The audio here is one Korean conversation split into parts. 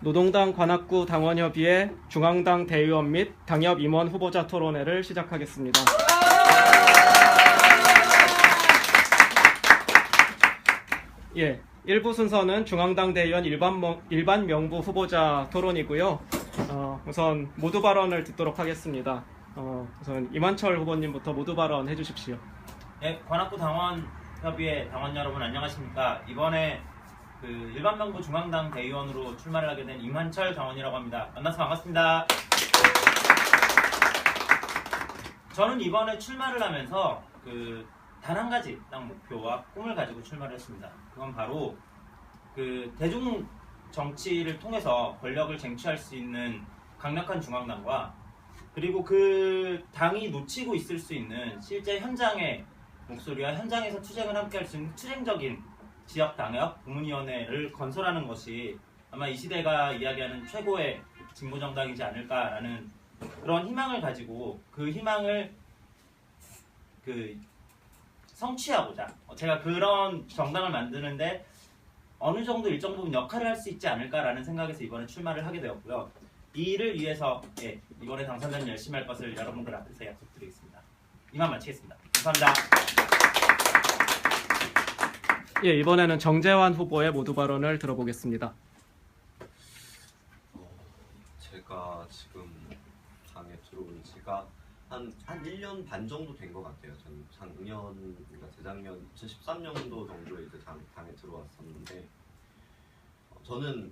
노동당 관악구 당원협의회 중앙당 대의원 및 당협 임원 후보자 토론회를 시작하겠습니다. 예, 1부 순서는 중앙당 대의원 일반 명부 후보자 토론이고요. 우선 모두 발언을 듣도록 하겠습니다. 우선 이만철 후보님부터 모두 발언 해주십시오. 네, 관악구 당원협의회 당원 여러분 안녕하십니까. 이번에 일반 명부 중앙당 대의원으로 출마를 하게 된 임한철 당원이라고 합니다. 만나서 반갑습니다. 저는 이번에 출마를 하면서 단 한 가지 딱 목표와 꿈을 가지고 출마를 했습니다. 그건 바로 대중 정치를 통해서 권력을 쟁취할 수 있는 강력한 중앙당과 그리고 그 당이 놓치고 있을 수 있는 실제 현장의 목소리와 현장에서 투쟁을 함께 할 수 있는 투쟁적인 지역 당협 국민위원회를 건설하는 것이 아마 이 시대가 이야기하는 최고의 진보 정당이지 않을까라는 그런 희망을 가지고 그 희망을 성취하고자 제가 그런 정당을 만드는데 어느 정도 일정 부분 역할을 할 수 있지 않을까라는 생각에서 이번에 출마를 하게 되었고요. 이 일을 위해서 이번에 당선되면 열심히 할 것을 여러분들 앞에서 약속드리겠습니다. 이만 마치겠습니다. 감사합니다. 예, 이번에는 정재환 후보의 모두 발언을 들어보겠습니다. 제가 지금 당에 들어온 지가 한 1년 반 정도 된 것 같아요. 저는 그러니까 재작년 2013년도 정도에 이제 당에 들어왔었는데 저는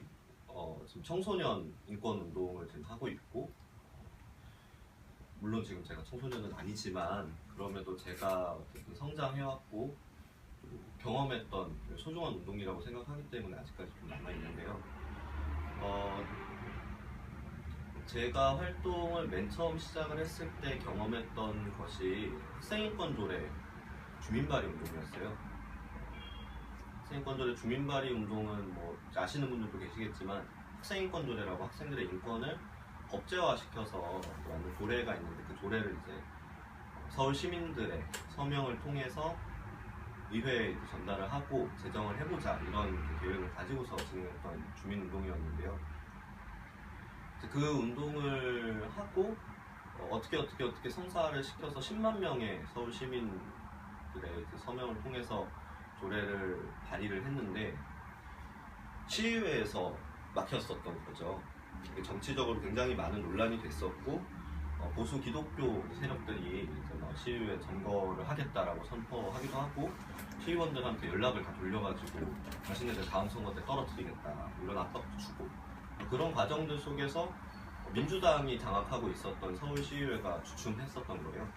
지금 청소년 인권 운동을 지금 하고 있고 물론 지금 제가 청소년은 아니지만 그럼에도 제가 어쨌든 성장해왔고 경험했던 소중한 운동이라고 생각하기 때문에 아직까지 좀 남아있는데요. 제가 활동을 맨 처음 시작을 했을 때 경험했던 것이 학생인권 조례 주민발의 운동이었어요. 학생인권 조례 주민발의 운동은 뭐 아시는 분들도 계시겠지만 학생인권 조례라고 학생들의 인권을 법제화시켜서 만든 조례가 있는데 그 조례를 이제 서울 시민들의 서명을 통해서 의회에 전달을 하고 제정을 해보자 이런 계획을 가지고서 진행했던 주민운동이었는데요. 그 운동을 하고 어떻게 성사를 시켜서 10만 명의 서울 시민들의 서명을 통해서 조례를 발의를 했는데 시의회에서 막혔었던 거죠. 정치적으로 굉장히 많은 논란이 됐었고 보수 기독교 세력들이 시의회 점거를 하겠다라고 선포하기도 하고 시의원들한테 연락을 다 돌려가지고 자신네들 다음 선거 때 떨어뜨리겠다 이런 압박도 주고 그런 과정들 속에서 민주당이 장악하고 있었던 서울시의회가 주춤했었던 거예요.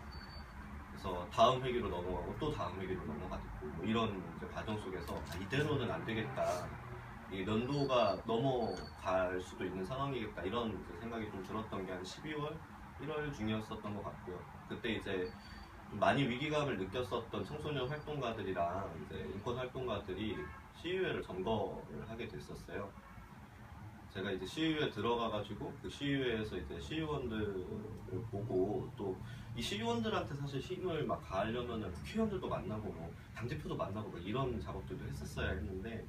그래서 다음 회기로 넘어가고 또 다음 회기로 넘어가고 뭐 이런 이제 과정 속에서 이대로는 안 되겠다. 이 연도가 넘어갈 수도 있는 상황이겠다 이런 이제 생각이 좀 들었던 게 한 12월, 1월 중이었었던 것 같고요. 그때 이제 좀 많이 위기감을 느꼈었던 청소년 활동가들이랑 이제 인권 활동가들이 시의회를 점거를 하게 됐었어요. 제가 이제 시의회에 들어가가지고 그 시의회에서 이제 시의원들을 보고 또 이 시의원들한테 사실 힘을 막 가하려면은 국회의원들도 만나고 뭐 당대표도 만나고 뭐 이런 작업들도 했었어야 했는데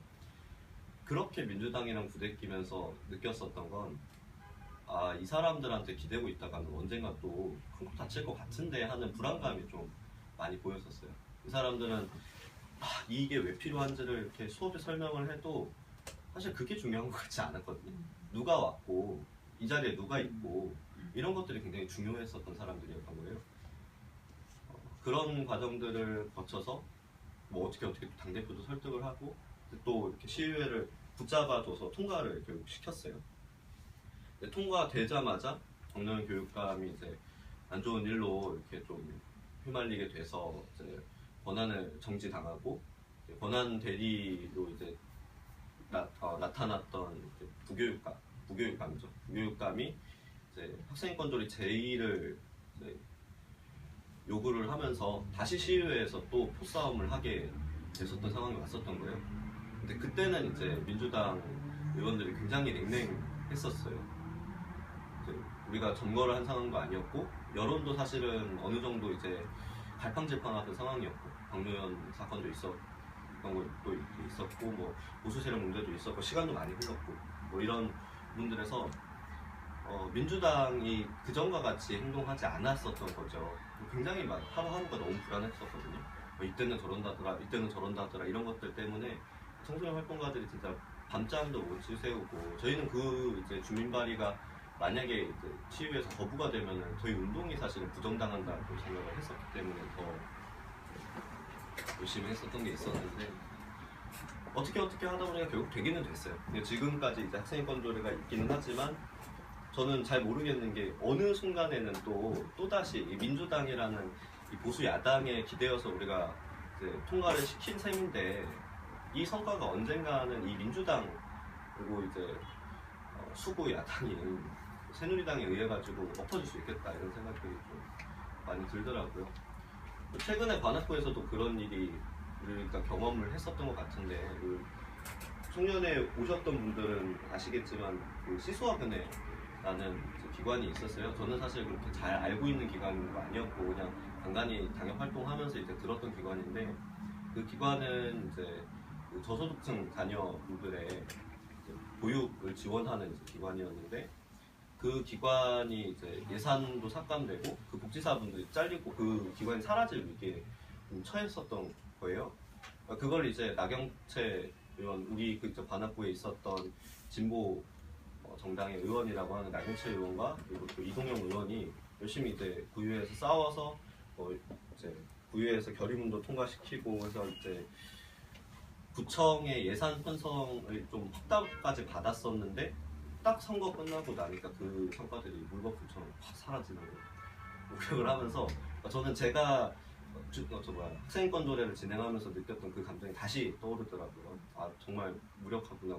그렇게 민주당이랑 부대끼면서 느꼈었던 건 이 사람들한테 기대고 있다가는 언젠가 또 큰 코 다칠 것 같은데 하는 불안감이 좀 많이 보였었어요. 이 사람들은 이게 왜 필요한지를 이렇게 수업에 설명을 해도 사실 그게 중요한 것 같지 않았거든요. 누가 왔고 이 자리에 누가 있고 이런 것들이 굉장히 중요했었던 사람들이었던 거예요. 그런 과정들을 거쳐서 뭐 어떻게 당대표도 설득을 하고 또 이렇게 시의회를 붙잡아줘서 통과를 결국 시켰어요. 통과되자마자 정년 교육감이 이제 안 좋은 일로 이렇게 좀 휘말리게 돼서 이제 권한을 정지당하고 권한 대리로 이제 나타났던 부교육감이죠. 부교육감이 이제 학생인권조례 제2를 요구를 하면서 다시 시의회에서 또 포싸움을 하게 됐었던 상황이 왔었던 거예요. 근데 그때는 이제 민주당 의원들이 굉장히 냉랭했었어요. 우리가 점거를 한 상황도 아니었고 여론도 사실은 어느 정도 이제 갈팡질팡하던 상황이었고 박노현 사건도 있었던 것도 있었고 뭐 보수 세력 문제도 있었고 시간도 많이 흘렀고 뭐 이런 부분들에서 민주당이 그전과 같이 행동하지 않았었던 거죠. 굉장히 막 하루하루가 너무 불안했었거든요. 이때는 저런다더라, 이때는 저런다더라 이런 것들 때문에 청소년 활동가들이 진짜 밤잠도 못 지새우고 저희는 그 이제 주민 발의가 만약에 이제 시위에서 거부가 되면은 저희 운동이 사실은 부정당한다고 생각을 했었기 때문에 더 열심히 했었던 게 있었는데 어떻게 하다 보니까 결국 되기는 됐어요. 근데 지금까지 이제 학생인권 조례가 있기는 하지만 저는 잘 모르겠는 게 어느 순간에는 또다시 이 민주당이라는 이 보수 야당에 기대어서 우리가 이제 통과를 시킨 셈인데 이 성과가 언젠가는 이 민주당 그리고 이제 수구 야당인 새누리당에 의해 가지고 엎어질 수 있겠다 이런 생각들이 좀 많이 들더라고요. 최근에 관악구에서도 그런 일이 우리가 경험을 했었던 것 같은데 그 청년에 오셨던 분들은 아시겠지만 그 시소학연회라는 기관이 있었어요. 저는 사실 그렇게 잘 알고 있는 기관은 아니었고 그냥 간간히 당협 활동하면서 이제 들었던 기관인데 그 기관은 이제 그 저소득층 자녀분들의 보육을 지원하는 이제 기관이었는데 그 기관이 이제 예산도 삭감되고 그 복지사분들이 잘리고 그 기관이 사라질 위기에 처했었던 거예요. 그걸 이제 나경채 의원, 우리 그 관악구에 있었던 진보 정당의 의원이라고 하는 나경채 의원과 그리고 또 이동영 의원이 열심히 이제 구의회에서 싸워서 이제 구의회에서 결의문도 통과시키고 해서 이제 구청의 예산 편성을 좀 확답까지 받았었는데 딱 선거 끝나고 나니까 그 성과들이 물거품처럼 확 사라지는 우려를 하면서 저는 제가 학생인권 조례를 진행하면서 느꼈던 그 감정이 다시 떠오르더라고요. 아 정말 무력하구나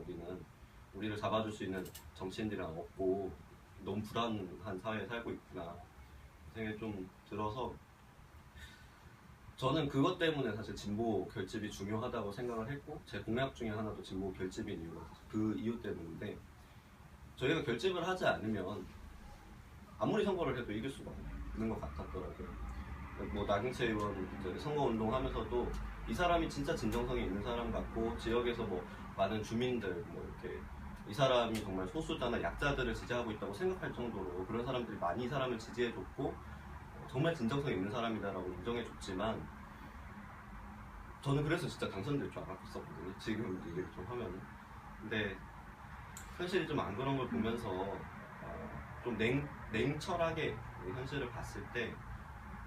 우리를 잡아줄 수 있는 정치인들이 없고 너무 불안한 사회에 살고 있구나 생각이 좀 들어서 저는 그것 때문에 사실 진보 결집이 중요하다고 생각을 했고 제 공약 중에 하나도 진보 결집인 이유가 그 이유 때문인데 저희가 결집을 하지 않으면 아무리 선거를 해도 이길 수가 없는 것 같았더라고요. 뭐 나경채 의원 선거운동 하면서도 이 사람이 진짜 진정성이 있는 사람 같고 지역에서 뭐 많은 주민들 뭐 이렇게 이 사람이 정말 소수자나 약자들을 지지하고 있다고 생각할 정도로 그런 사람들이 많이 이 사람을 지지해줬고 정말 진정성 있는 사람이다라고 인정해줬지만 저는 그래서 진짜 당선될 줄 알았었거든요. 지금 얘기를 좀 하면은. 근데 현실이 좀 안 그런 걸 보면서 좀 냉철하게 현실을 봤을 때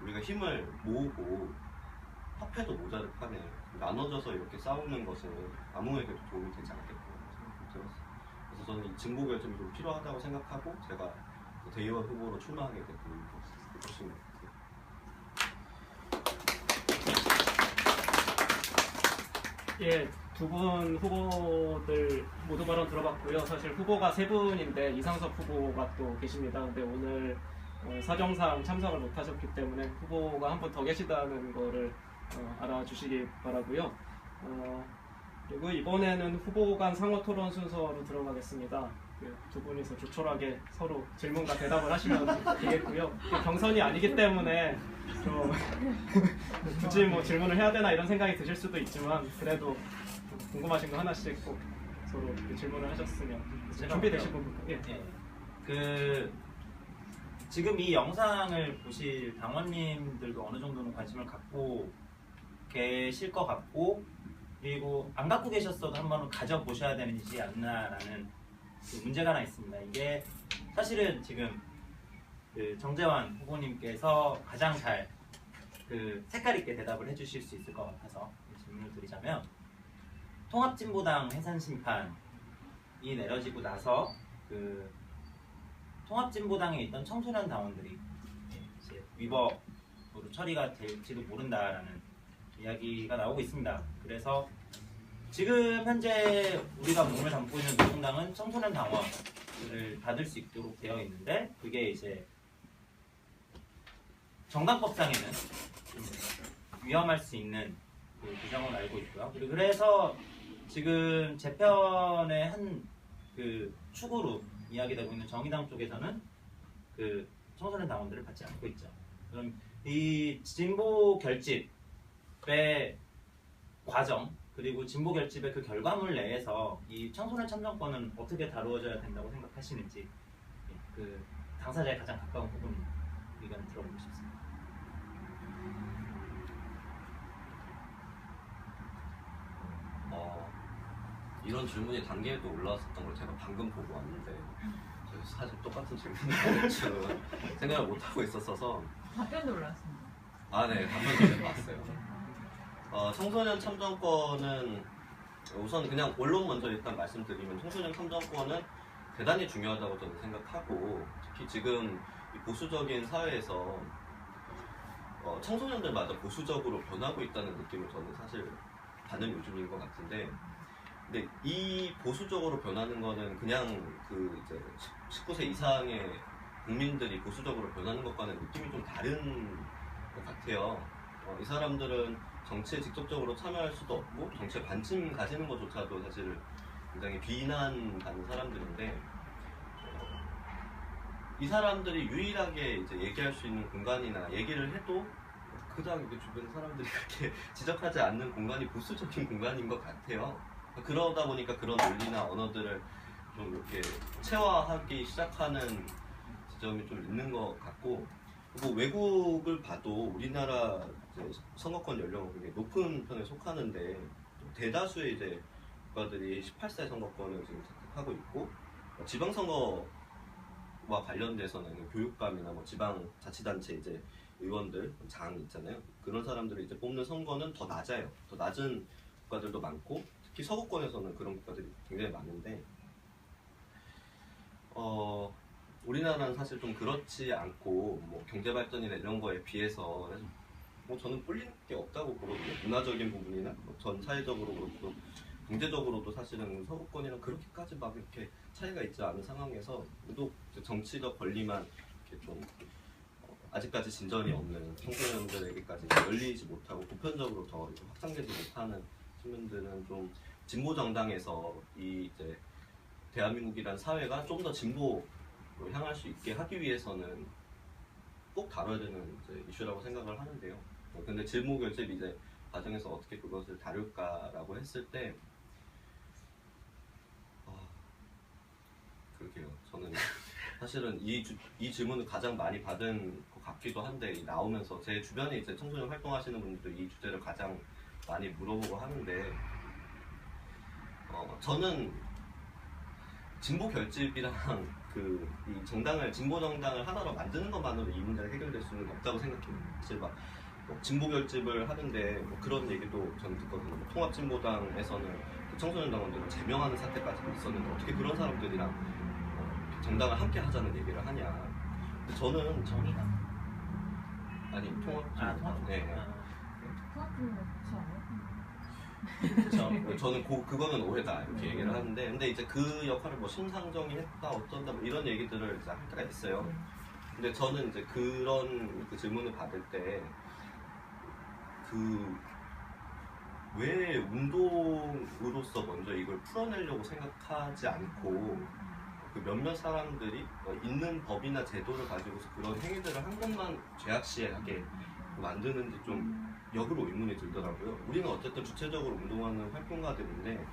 우리가 힘을 모으고 협회도 모자를 파네 나눠져서 이렇게 싸우는 것은 아무에게도 도움이 되지 않겠다는 생각이 들었어요. 그래서 저는 이 진보 결집이 좀 필요하다고 생각하고 제가 대의원 후보로 출마하게 됐던 것입니다. 예, 두 분 후보들 모두 발언 들어봤고요. 사실 후보가 세 분인데 이상섭 후보가 또 계십니다. 근데 오늘 사정상 참석을 못하셨기 때문에 후보가 한 분 더 계시다는 거를 알아주시기 바라고요. 그리고 이번에는 후보 간 상호 토론 순서로 들어가겠습니다. 두 분이서 조촐하게 서로 질문과 대답을 하시면 되겠고요. 경선이 아니기 때문에 좀 굳이 뭐 질문을 해야 되나 이런 생각이 드실 수도 있지만 그래도 궁금하신 거 하나씩 꼭 서로 질문을 하셨으면 준비되신 분부터. 예. 그 지금 이 영상을 보실 당원님들도 어느 정도는 관심을 갖고 계실 것 같고 그리고 안 갖고 계셨어도 한번 가져보셔야 되지 않나라는 그 문제가 하나 있습니다. 이게 사실은 지금 그 정재환 후보님께서 가장 잘 그 색깔 있게 대답을 해주실 수 있을 것 같아서 질문을 드리자면 통합진보당 해산심판이 내려지고 나서 그 통합진보당에 있던 청소년 당원들이 이제 위법으로 처리가 될지도 모른다라는 이야기가 나오고 있습니다. 그래서 지금 현재 우리가 몸을 담고 있는 노동당은 청소년 당원을 받을 수 있도록 되어 있는데 그게 이제 정당법상에는 좀 위험할 수 있는 그 규정을 알고 있고요. 그리고 그래서 지금 재편의 한 그 축으로 이야기되고 있는 정의당 쪽에서는 그 청소년 당원들을 받지 않고 있죠. 그럼 이 진보 결집의 과정 그리고 진보 결집의 그 결과물 내에서 이 청소년 참정권은 어떻게 다루어져야 된다고 생각하시는지 예, 그 당사자에 가장 가까운 부분 의견을 들어보고 싶습니다. 이런 질문이 단계에도 올라왔었던 걸 제가 방금 보고 왔는데 사실 똑같은 질문을 받을 줄은 생각을 못 하고 있었어서 답변도 올라왔습니다. 네, 답변을 봤어요. 청소년 참정권은 우선 그냥 원론 먼저 일단 말씀드리면 청소년 참정권은 대단히 중요하다고 저는 생각하고 특히 지금 이 보수적인 사회에서 청소년들마다 보수적으로 변하고 있다는 느낌을 저는 사실 받는 요즘인 것 같은데 근데 이 보수적으로 변하는 거는 그냥 그 이제 19세 이상의 국민들이 보수적으로 변하는 것과는 느낌이 좀 다른 것 같아요. 이 사람들은 정치에 직접적으로 참여할 수도 없고 정치에 관심 가지는 것조차도 사실 굉장히 비난받는 사람들인데 이 사람들이 유일하게 이제 얘기할 수 있는 공간이나 얘기를 해도 그닥 이제 주변 사람들이 그렇게 지적하지 않는 공간이 보수적인 공간인 것 같아요. 그러다 보니까 그런 논리나 언어들을 좀 이렇게 체화하기 시작하는 지점이 좀 있는 것 같고 뭐 외국을 봐도 우리나라 이제 선거권 연령은 굉장히 높은 편에 속하는데 대다수의 이제 국가들이 18세 선거권을 지금 획득하고 있고 지방선거와 관련돼서는 교육감이나 뭐 지방자치단체 이제 의원들 장 있잖아요. 그런 사람들을 이제 뽑는 선거는 더 낮아요. 더 낮은 국가들도 많고 특히 서구권에서는 그런 국가들이 굉장히 많은데 우리나라는 사실 좀 그렇지 않고 뭐 경제 발전이나 이런 거에 비해서 뭐 저는 뿔리는 게 없다고 보거든요. 문화적인 부분이나 전 사회적으로 그렇고 경제적으로도 사실은 서구권이랑 그렇게까지 막 이렇게 차이가 있지 않은 상황에서 또 정치적 권리만 이렇게 좀 아직까지 진전이 없는 청소년들에게까지 열리지 못하고 보편적으로 더 확장되지 못하는 측면들은 좀 진보 정당에서 이 이제 대한민국이란 사회가 좀 더 진보로 향할 수 있게 하기 위해서는 꼭 다뤄야 되는 이제 이슈라고 생각을 하는데요. 근데 진보 결집 이제 과정에서 어떻게 그것을 다룰까라고 했을 때 그러게요. 저는 사실은 이 질문을 가장 많이 받은 것 같기도 한데 나오면서 제 주변에 이제 청소년 활동하시는 분들도 이 주제를 가장 많이 물어보고 하는데 저는 진보 결집이랑 이 정당을 진보 정당을 하나로 만드는 것만으로 이 문제가 해결될 수는 없다고 생각해요. 사실 막 진보 결집을 하는데 뭐 그런 얘기도 저는 듣거든요. 뭐 통합진보당에서는 그 청소년 당원들을 제명하는 사태까지도 있었는데 어떻게 그런 사람들이랑 정당을 함께 하자는 얘기를 하냐. 근데 저는 정의당 아니 통합진보당. 네. 통합진보 그렇지 않아요? 그렇죠. 저는 그거는 오해다 이렇게 얘기를 하는데 근데 이제 그 역할을 뭐 심상정이 했다 어쩐다 뭐 이런 얘기들을 이제 할 때가 있어요. 근데 저는 이제 그런 그 질문을 받을 때 왜 운동으로서 먼저 이걸 풀어내려고 생각하지 않고 그 몇몇 사람들이 있는 법이나 제도를 가지고서 그런 행위들을 한 것만 죄악시하게 만드는지 좀 역으로 의문이 들더라고요. 우리는 어쨌든 주체적으로 운동하는 활동가들인데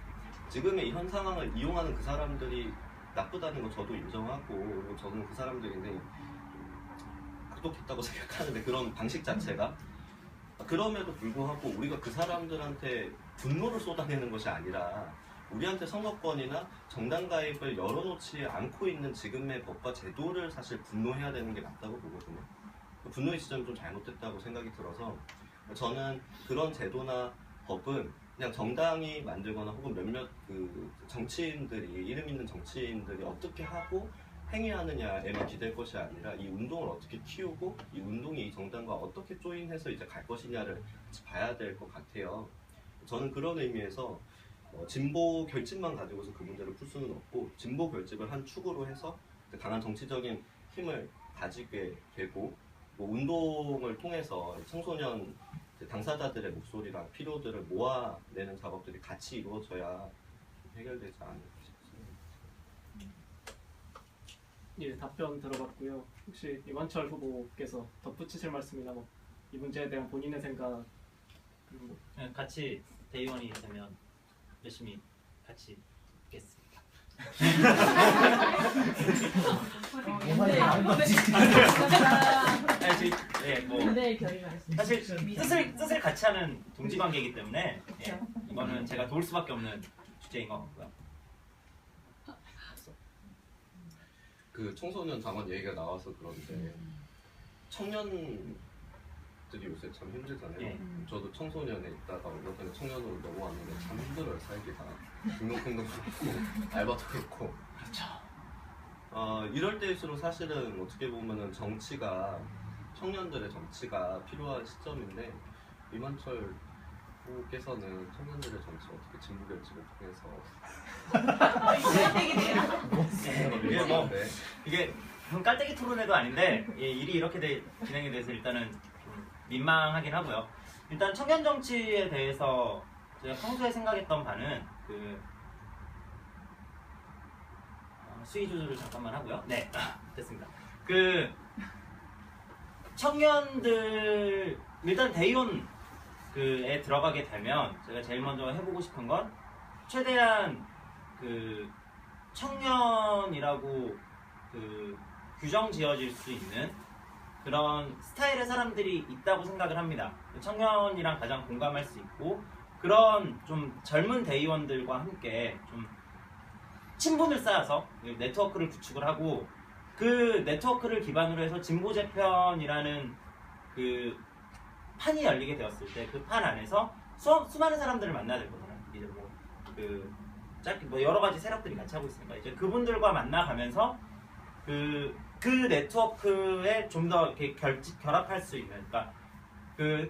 지금의 이 현 상황을 이용하는 그 사람들이 나쁘다는 거 저도 인정하고 그리고 저는 그 사람들이 굉장히 악독했다고 생각하는데 그런 방식 자체가 그럼에도 불구하고 우리가 그 사람들한테 분노를 쏟아내는 것이 아니라 우리한테 선거권이나 정당 가입을 열어놓지 않고 있는 지금의 법과 제도를 사실 분노해야 되는 게 맞다고 보거든요. 분노의 지점이 좀 잘못됐다고 생각이 들어서 저는 그런 제도나 법은 그냥 정당이 만들거나 혹은 몇몇 그 정치인들이 이름 있는 정치인들이 어떻게 하고 행위하느냐에만 기댈 것이 아니라 이 운동을 어떻게 키우고 이 운동이 이 정당과 어떻게 조인해서 이제 갈 것이냐를 봐야 될 것 같아요. 저는 그런 의미에서 진보 결집만 가지고서 그 문제를 풀 수는 없고 진보 결집을 한 축으로 해서 강한 정치적인 힘을 가지게 되고 뭐 운동을 통해서 청소년 당사자들의 목소리랑 필요들을 모아내는 작업들이 같이 이루어져야 해결되지 않을까 싶습니다. 예, 답변 들어봤고요. 혹시 이완철 후보께서 덧붙이실 말씀이나 뭐 이 문제에 대한 본인의 생각 같이 대의원이 되면 열심히 같이 있겠습니다. 근데 결이 많습니다. 사실 뜻을 같이 하는 동지 관계이기 때문에 이거는 제가 도울 수밖에 없는 주제인 것 같고요. 그 청소년 당원 얘기가 나와서 그런데 청년들이 요새 참 힘들잖아요. 예. 저도 청소년에 있다가 얼마 전에 청년으로 넘어왔는데 참 힘들어요. 살기가 등록금도 그렇고 알바도 그렇고. 그렇죠. 이럴 때일수록 사실은 어떻게 보면은 정치가 청년들의 정치가 필요한 시점인데 이만철 후보께서는 청년들의 정치 어떻게 진보 결집을 통해서 이게 깔때기 토론회도 아닌데 일이 이렇게 진행이 돼서 일단은 좀 민망하긴 하고요. 일단 청년 정치에 대해서 제가 평소에 생각했던 바는 수위 조절을 잠깐만 하고요. 네, 됐습니다. 청년들 일단 대의원에 들어가게 되면 제가 제일 먼저 해보고 싶은 건 최대한 청년이라고 규정 지어질 수 있는 그런 스타일의 사람들이 있다고 생각을 합니다. 청년이랑 가장 공감할 수 있고 그런 좀 젊은 대의원들과 함께 좀 친분을 쌓아서 네트워크를 구축을 하고 그 네트워크를 기반으로 해서 진보재편이라는 판이 열리게 되었을 때 그 판 안에서 수많은 사람들을 만나야 될 거잖아요. 이제 여러 가지 세력들이 같이 하고 있으니까 이제 그분들과 만나가면서 그 네트워크에 좀 더 이렇게 결합할 수 있는, 그러니까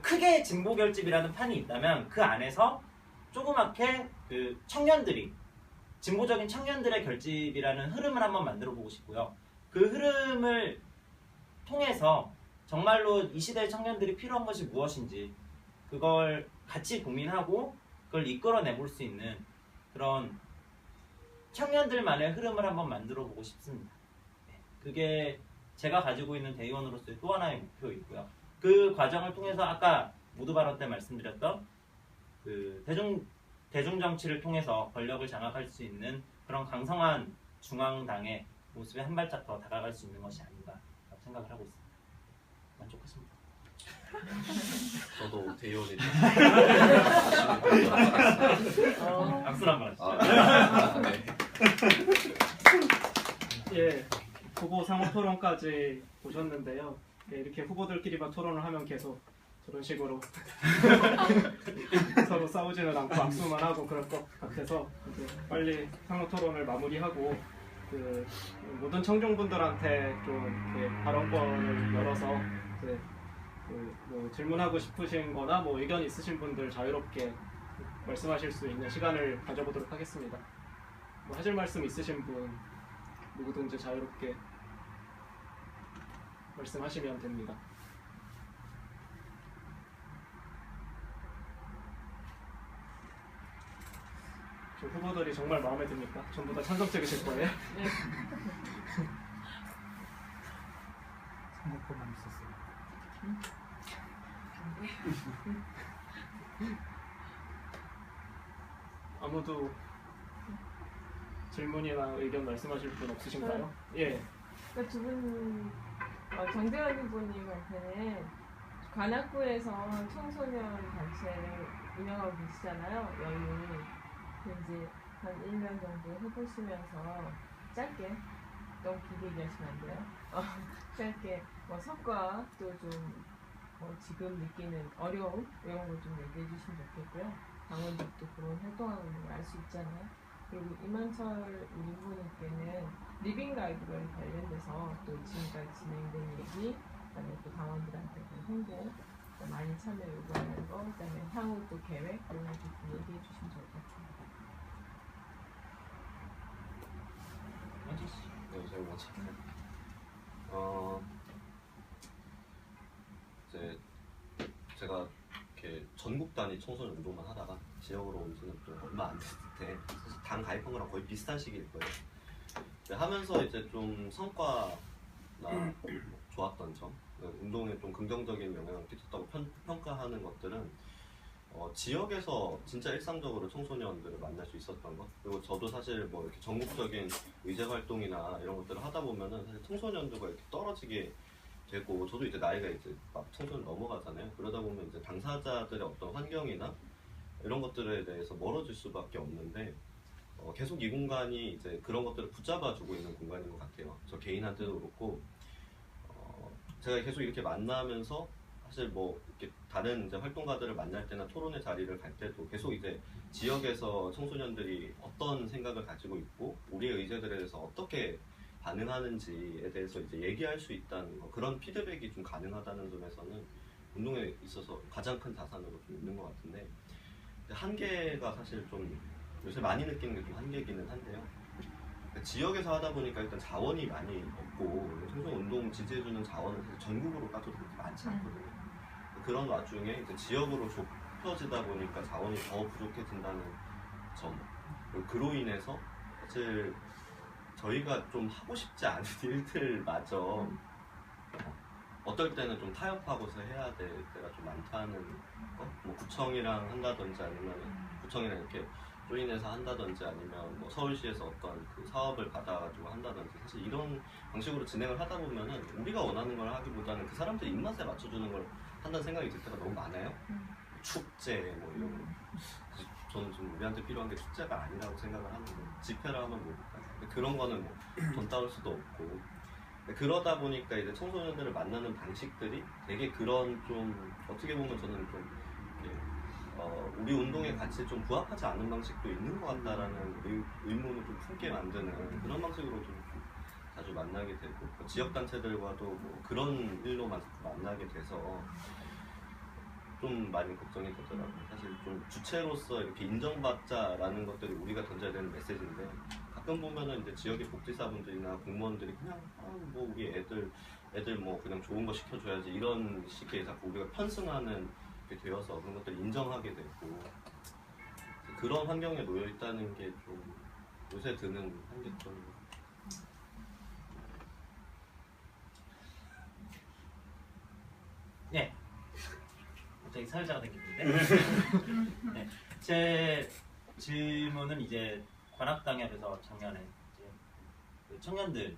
크게 진보 결집이라는 판이 있다면 그 안에서 조그맣게 청년들이 진보적인 청년들의 결집이라는 흐름을 한번 만들어 보고 싶고요. 그 흐름을 통해서 정말로 이 시대의 청년들이 필요한 것이 무엇인지 그걸 같이 고민하고 그걸 이끌어내 볼 수 있는 그런 청년들만의 흐름을 한번 만들어 보고 싶습니다. 그게 제가 가지고 있는 대의원으로서의 또 하나의 목표이고요. 그 과정을 통해서 아까 모두 발언 때 말씀드렸던 대중 정치를 통해서 권력을 장악할 수 있는 그런 강성한 중앙당의 모습에 한 발짝 더 다가갈 수 있는 것이 아닌가 생각을 하고 있습니다. 만족하십니까? 저도 대의원이 박수를 한번 하시죠. 네. 예, 후보 상호 토론까지 보셨는데요. 예, 이렇게 후보들끼리만 토론을 하면 계속 저런 식으로 서로 싸우지는 않고 악수만 하고 그럴 것 같아서 이제 빨리 상호 토론을 마무리하고 모든 청중분들한테 좀 이렇게 발언권을 열어서 이제 뭐 질문하고 싶으신 거나 뭐 의견 있으신 분들 자유롭게 말씀하실 수 있는 시간을 가져보도록 하겠습니다. 뭐 하실 말씀 있으신 분 누구든지 자유롭게 말씀하시면 됩니다. 저 후보들이 정말 마음에 듭니까? 전부 다 찬성적이실 거예요? 네. 생각보만 있었어요. 아무도 질문이나 의견 말씀하실 분 없으신가요? 예. 그러니까 두 분, 정재환 후보님 한테는 관악구에서 청소년 단체를 운영하고 계시잖아요. 여유. 이제 한 1년 정도 해보시면서 짧게, 너무 길게 얘기하시면 안 돼요. 짧게 성과 또 좀 지금 느끼는 어려움 이런 거 좀 얘기해 주시면 좋겠고요. 당원들도 그런 활동하고 있는 걸 알 수 있잖아요. 그리고 이만철 우리 후보님께는 리빙 가이드라인 관련돼서 또 지금까지 진행된 얘기, 그다음에 또 당원들한테 홍보, 많이 참여 요구하는 거, 그다음에 향후 또 계획 이런 거 좀 얘기해 주시면 좋을 것 같아요. 네, 제가 먼저 이제 제가 이렇게 전국 단위 청소년 운동만 하다가 지역으로 온 지는 좀 얼마 안 됐을 때 사실 당 가입한 거랑 거의 비슷한 시기일 거예요. 하면서 이제 좀 성과나 좋았던 점, 운동에 좀 긍정적인 영향을 끼쳤다고 평가하는 것들은 지역에서 진짜 일상적으로 청소년들을 만날 수 있었던 것, 그리고 저도 사실 뭐 이렇게 전국적인 의제 활동이나 이런 것들을 하다 보면은 사실 청소년들과 이렇게 떨어지게 되고, 저도 이제 나이가 이제 막 청소년 넘어가잖아요. 그러다 보면 이제 당사자들의 어떤 환경이나 이런 것들에 대해서 멀어질 수밖에 없는데, 계속 이 공간이 이제 그런 것들을 붙잡아주고 있는 공간인 것 같아요. 저 개인한테도 그렇고, 제가 계속 이렇게 만나면서 사실 뭐 이렇게 다른 이제 활동가들을 만날 때나 토론의 자리를 갈 때도 계속 이제 지역에서 청소년들이 어떤 생각을 가지고 있고 우리의 의제들에 대해서 어떻게 반응하는지에 대해서 이제 얘기할 수 있다는 거, 그런 피드백이 좀 가능하다는 점에서는 운동에 있어서 가장 큰 자산으로 좀 있는 것 같은데, 한계가 사실 좀 요새 많이 느끼는 게 좀 한계기는 한데요. 지역에서 하다 보니까 일단 자원이 많이 없고, 청소년 운동 지지해주는 자원은 사실 전국으로 따져도 그렇게 많지 않거든요. 그런 와중에 이제 지역으로 좁혀지다 보니까 자원이 더 부족해진다는 점, 그리고 그로 인해서 사실 저희가 좀 하고 싶지 않은 일들마저 어떨 때는 좀 타협하고서 해야 될 때가 좀 많다는 거? 뭐 구청이랑 한다든지 아니면 구청이랑 이렇게 조인해서 한다든지 아니면 뭐 서울시에서 어떤 그 사업을 받아가지고 한다든지, 사실 이런 방식으로 진행을 하다 보면은 우리가 원하는 걸 하기보다는 그 사람들 입맛에 맞춰주는 걸 한다는 생각이 들 때가 너무 많아요. 축제 뭐 이런 거. 저는 좀 우리한테 필요한 게 축제가 아니라고 생각을 하는데, 집회를 하면 모를까. 그런 거는 뭐 돈 따올 수도 없고. 그러다 보니까 이제 청소년들을 만나는 방식들이 되게 그런 좀 어떻게 보면 저는 좀 우리 운동의 가치에 좀 부합하지 않은 방식도 있는 것 같다라는 의문을 좀 품게 만드는 그런 방식으로 좀 자주 만나게 되고, 지역 단체들과도 뭐 그런 일로만 만나게 돼서 좀 많이 걱정이 되더라고요. 사실 좀 주체로서 이렇게 인정받자라는 것들이 우리가 던져야 되는 메시지인데, 가끔 보면은 이제 지역의 복지사분들이나 공무원들이 그냥 뭐 우리 애들 뭐 그냥 좋은 거 시켜줘야지 이런 식의 자꾸 우리가 편승하는 게 되어서 그런 것들을 인정하게 되고, 그런 환경에 놓여 있다는 게 좀 요새 드는 한계점인 것 같아요. 네. 갑자기 사회자가 생겼는데. 네. 제 질문은 이제 관악당협에서 작년에 이제 그 청년들을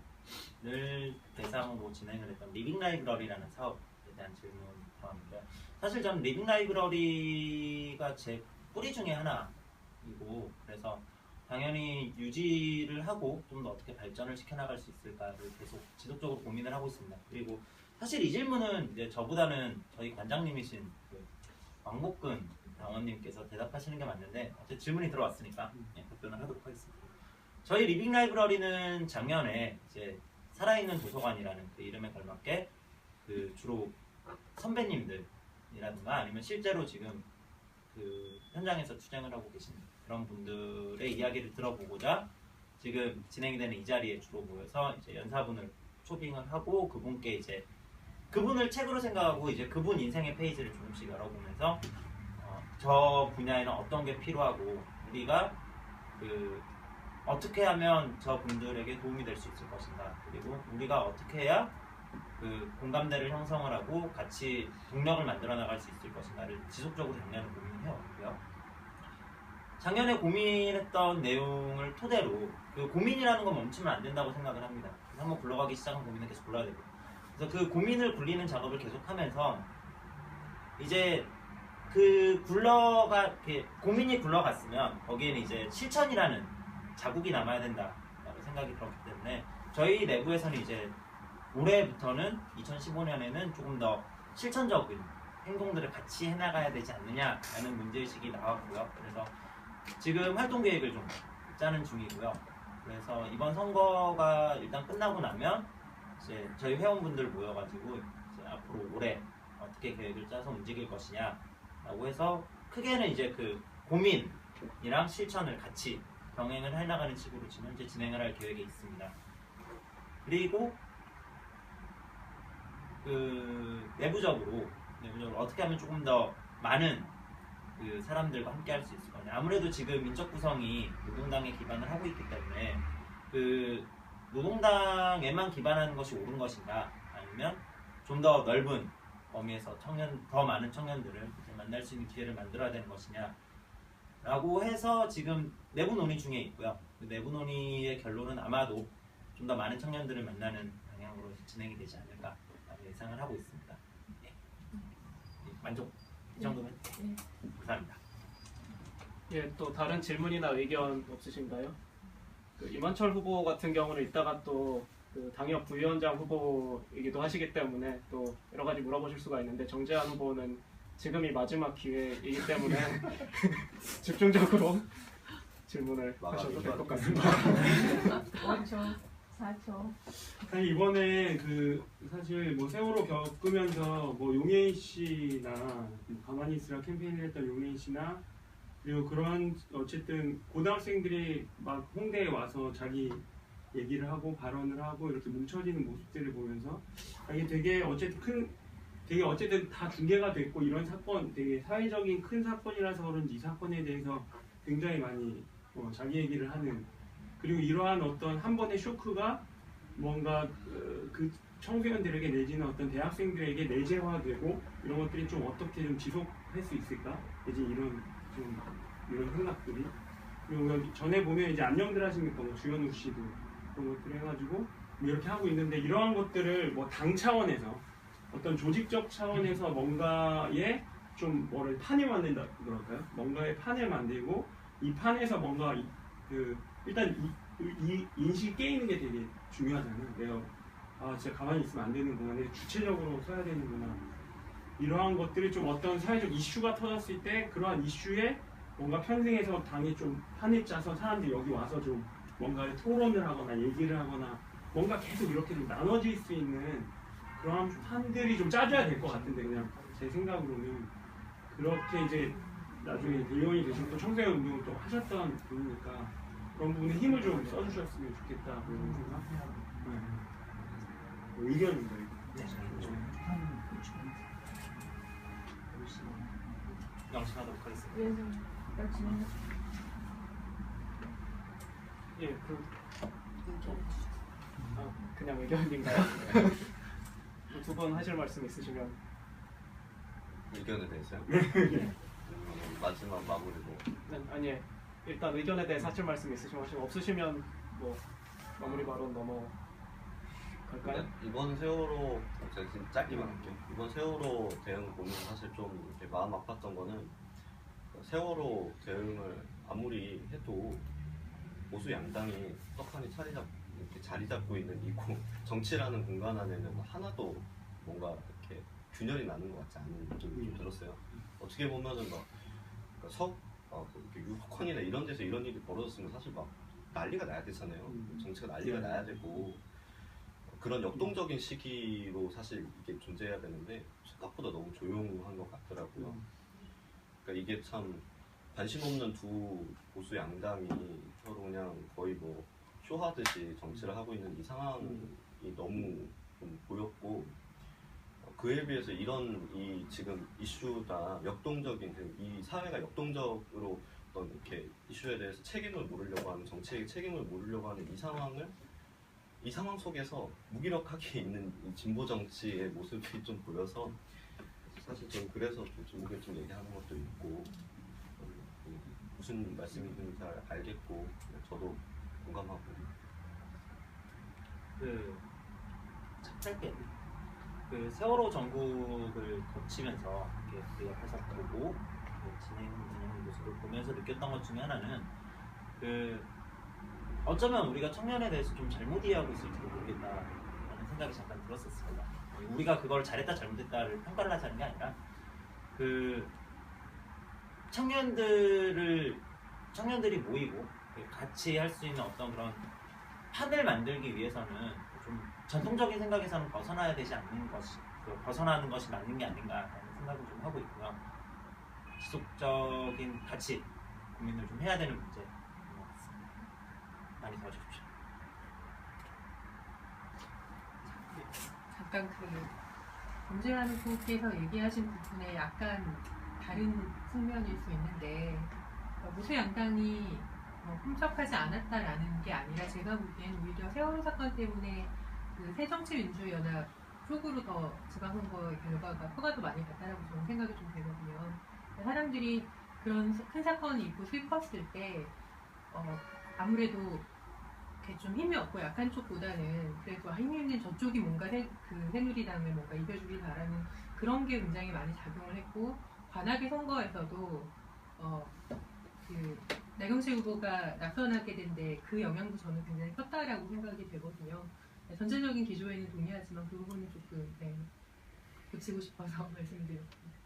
대상으로 진행을 했던 리빙 라이브러리라는 사업에 대한 질문이 나왔는데, 사실 저는 리빙 라이브러리가 제 뿌리 중에 하나이고, 그래서 당연히 유지를 하고 좀 더 어떻게 발전을 시켜나갈 수 있을까를 계속 지속적으로 고민을 하고 있습니다. 그리고 사실 이 질문은 이제 저보다는 저희 관장님이신 그 왕복근 당원님께서 대답하시는 게 맞는데, 어쨌든 질문이 들어왔으니까 답변을 하도록 하겠습니다. 저희 리빙 라이브러리는 작년에 이제 살아있는 도서관이라는 그 이름에 걸맞게 그 주로 선배님들이라든가 아니면 실제로 지금 그 현장에서 투쟁을 하고 계신 그런 분들의 이야기를 들어보고자 지금 진행이 되는 이 자리에 주로 모여서 이제 연사분을 초빙을 하고, 그분께 이제 그분을 책으로 생각하고 이제 그분 인생의 페이지를 조금씩 열어보면서 저 분야에는 어떤 게 필요하고 우리가 그 어떻게 하면 저 분들에게 도움이 될 수 있을 것인가, 그리고 우리가 어떻게 해야 그 공감대를 형성을 하고 같이 동력을 만들어 나갈 수 있을 것인가를 지속적으로 작년에 고민을 해왔고요. 작년에 고민했던 내용을 토대로 그 고민이라는 건 멈추면 안 된다고 생각을 합니다. 그래서 한번 굴러가기 시작한 고민은 계속 굴러야 되고, 그래서 그 고민을 굴리는 작업을 계속하면서 이제 그 고민이 굴러갔으면 거기에는 이제 실천이라는 자국이 남아야 된다라고 생각이 들었기 때문에 저희 내부에서는 이제 올해부터는 2015년에는 조금 더 실천적인 행동들을 같이 해나가야 되지 않느냐라는 문제의식이 나왔고요. 그래서 지금 활동 계획을 좀 짜는 중이고요. 그래서 이번 선거가 일단 끝나고 나면 이제 저희 회원분들 모여가지고 이제 앞으로 올해 어떻게 계획을 짜서 움직일 것이냐라고 해서 크게는 이제 그 고민이랑 실천을 같이 병행을 해나가는 식으로 지금 현재 진행을 할 계획이 있습니다. 그리고 그 내부적으로 어떻게 하면 조금 더 많은 그 사람들과 함께 할 수 있을 거냐. 아무래도 지금 민족 구성이 노동당에 기반을 하고 있기 때문에 그 노동당에만 기반하는 것이 옳은 것인가, 아니면 좀 더 넓은 범위에서 더 많은 청년들을 이제 만날 수 있는 기회를 만들어야 되는 것이냐라고 해서 지금 내부 논의 중에 있고요. 그 내부 논의의 결론은 아마도 좀 더 많은 청년들을 만나는 방향으로 진행이 되지 않을까라고 예상을 하고 있습니다. 예. 만족 이 정도면 네. 감사합니다. 예, 또 다른 질문이나 의견 없으신가요? 그 임원철 후보 같은 경우는 이따가 또 그 당협 부위원장 후보이기도 하시기 때문에 또 여러 가지 물어보실 수가 있는데 정재환 후보는 지금이 마지막 기회이기 때문에 집중적으로 질문을 하셔도 될 것 같습니다. 5초, 4초. 아니 이번에 그 사실 뭐 세월호 겪으면서 뭐 용해인 씨나 가만히 있으라 캠페인을 했던 용해인 씨나 그리고 그런 어쨌든 고등학생들이 막 홍대에 와서 자기 얘기를 하고 발언을 하고 이렇게 뭉쳐지는 모습들을 보면서 이게 되게 어쨌든 다 중계가 됐고 이런 사건 되게 사회적인 큰 사건이라서 그런지 이 사건에 대해서 굉장히 많이 자기 얘기를 하는 그리고 이러한 어떤 한 번의 쇼크가 뭔가 그 청소년들에게 내지는 어떤 대학생들에게 내재화되고 이런 것들이 좀 어떻게 좀 지속할 수 있을까? 이제 이런 생각들이 그리고 여기 전에 보면 이제 안녕들 하십니까? 뭐 주현우 씨도 그런 것들 해가지고 뭐 이렇게 하고 있는데 이러한 것들을 뭐 당 차원에서 어떤 조직적 차원에서 뭔가의 좀 뭐를 판을 만든다 그럴까요? 뭔가의 판을 만들고 이 판에서 뭔가 일단 이 인식이 깨이는 게 되게 중요하잖아요. 내가 진짜 가만히 있으면 안 되는구나. 내가 주체적으로 서야 되는구나. 이러한 것들이 좀 어떤 사회적 이슈가 터졌을 때 그러한 이슈에 뭔가 편승해서 당이 좀 판을 짜서 사람들이 여기 와서 좀 뭔가 토론을 하거나 얘기를 하거나 뭔가 계속 이렇게 좀 나눠질 수 있는 그런 판들이 좀 짜줘야 될 것 같은데 그냥 제 생각으로는 그렇게 이제 나중에 대의원이 되시고 또 청소년 운동을 또 하셨던 분이니까 그런 부분에 힘을 좀 써주셨으면 좋겠다 그런 생각. 의견입니다. 영신하도록 하겠습니다. 위원장, 진행. 예, 그냥 의견인가요? 두 분 하실 말씀 있으시면. 의견에 대해서요? 마지막 마무리로. 네, 아니 일단 의견에 대해서 하실 말씀 있으시면 하시고 없으시면 뭐 마무리 발언 넘어갈까요? 이번 세월호 제가 지금 짧게만 할게요. 이번 세월호 대응 보면서 사실 좀 이렇게 마음 아팠던 거는 세월호 대응을 아무리 해도 보수 양당이 떡하니 자리 잡고 있는 이 정치라는 공간 안에는 하나도 뭔가 이렇게 균열이 나는 것 같지 않은 느낌이 좀 들었어요. 어떻게 보면은 막 유학헌이나 이런 데서 이런 일이 벌어졌으면 사실 막 난리가 나야 되잖아요. 정치가 난리가 나야 되고 그런 역동적인 시기로 사실 이게 존재해야 되는데 생각보다 너무 조용한 것 같더라고요. 그러니까 이게 참 관심 없는 두 보수 양당이 서로 그냥 거의 뭐 쇼하듯이 정치를 하고 있는 이 상황이 너무 좀 보였고 그에 비해서 이 지금 이슈가 역동적인 이 사회가 역동적으로 어떤 이렇게 이슈에 대해서 책임을 물으려고 하는 정치의 책임을 물으려고 하는 이 상황 속에서 무기력하게 있는 이 진보 정치의 모습이 좀 보여서 사실 좀 그래서 좀 얘기하는 것도 있고 무슨 말씀인지 잘 알겠고 저도 공감하고 짧게 세월호 전국을 거치면서 이렇게 옆에서 보고 진행되는 모습을 보면서 느꼈던 것 중에 하나는 어쩌면 우리가 청년에 대해서 좀 잘못 이해하고 있을지도 모르겠다라는 생각이 잠깐 들었었습니다. 우리가 그걸 잘했다 잘못했다를 평가를 하자는 게 아니라 청년들이 모이고 같이 할 수 있는 어떤 그런 판을 만들기 위해서는 좀 전통적인 생각에서는 벗어나야 되지 않는 벗어나는 것이 맞는 게 아닌가라는 생각을 좀 하고 있고요. 지속적인 가치 고민을 좀 해야 되는 문제인 것 같습니다. 많이 도와주십시오. 잠깐 범죄라는 분께서 얘기하신 부분에 약간 다른 측면일 수 있는데 보수 양당이 훔쳐하지 않았다라는 게 아니라 제가 보기엔 오히려 세월호 사건 때문에 새정치민주연합 속으로 더 지방선거의 결과가 표가 더 많이 갔다라고 저는 생각이 좀 되거든요. 사람들이 그런 큰 사건이 있고 슬펐을 때 아무래도 이렇게 좀 힘이 없고 약한 쪽보다는 그래도 힘이 있는 저쪽이 뭔가 새누리당을 뭔가 이겨주기바라는 그런 게 굉장히 많이 작용을 했고, 관악의 선거에서도 그 나경채 후보가 낙선하게 된데 그 영향도 저는 굉장히 컸다라고 생각이 되거든요. 전체적인 기조에는 동의하지만 그 부분은 조금 고치고 싶어서 말씀드렸습니다.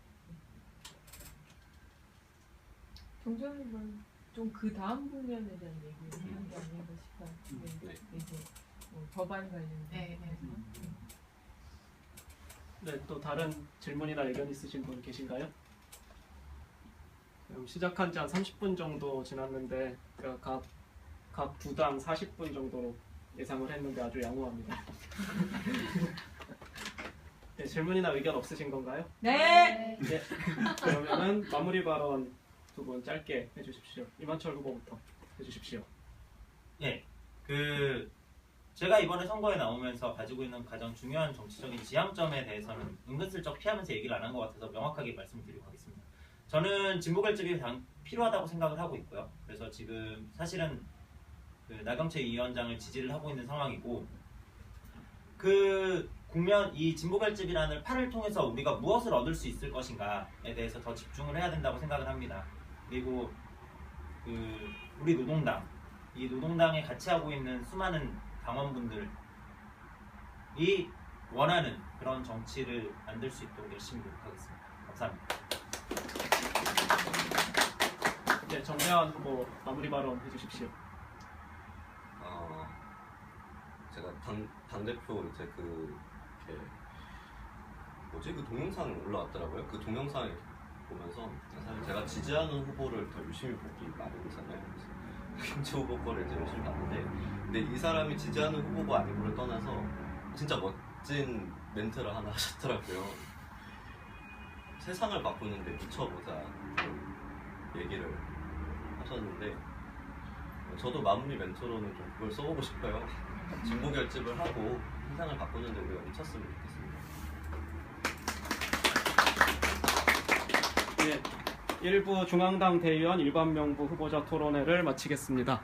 정정님은 좀 그 다음 국면에 대한 얘기를 하는 게 아닌가 싶어요. 네. 이제 법안 관련해서. 네. 네, 또 다른 질문이나 의견 있으신 분 계신가요? 그럼 시작한 지 한 30분 정도 지났는데 각 부당 40분 정도로 예상을 했는데 아주 양호합니다. 네, 질문이나 의견 없으신 건가요? 네. 네. 그러면은 마무리 발언 두 분 짧게 해주십시오. 이만철 후보부터 해주십시오. 예, 제가 이번에 선거에 나오면서 가지고 있는 가장 중요한 정치적인 지향점에 대해서는 은근슬쩍 피하면서 얘기를 안 한 것 같아서 명확하게 말씀드리고 가겠습니다. 저는 진보 결집이 필요하다고 생각을 하고 있고요. 그래서 지금 사실은 나경채 위원장을 지지를 하고 있는 상황이고, 이 진보 결집이라는 판을 통해서 우리가 무엇을 얻을 수 있을 것인가에 대해서 더 집중을 해야 된다고 생각을 합니다. 그리고 우리 노동당, 이 노동당에 같이 하고 있는 수많은 당원분들이 원하는 그런 정치를 만들 수 있도록 열심히 노력하겠습니다. 감사합니다. 네, 정대환 후보 마무리 발언 해주십시오. 제가 당대표 이제 그 동영상 올라왔더라고요. 그 동영상을 보면서 사실 제가 지지하는 후보를 더 열심히 보기 마련이잖아요. 김치 후보 거를 이제 열심히 봤는데, 근데 이 사람이 지지하는 후보가 아니고를 떠나서 진짜 멋진 멘트를 하나 하셨더라고요. 세상을 바꾸는데 묻혀보자 얘기를 하셨는데, 저도 마무리 멘트로는 좀 그걸 써보고 싶어요. 진보 결집을 하고 세상을 바꾸는데 우리가 묻혔으면 좋겠습니다. 네, 일부 중앙당 대의원 일반 명부 후보자 토론회를 마치겠습니다.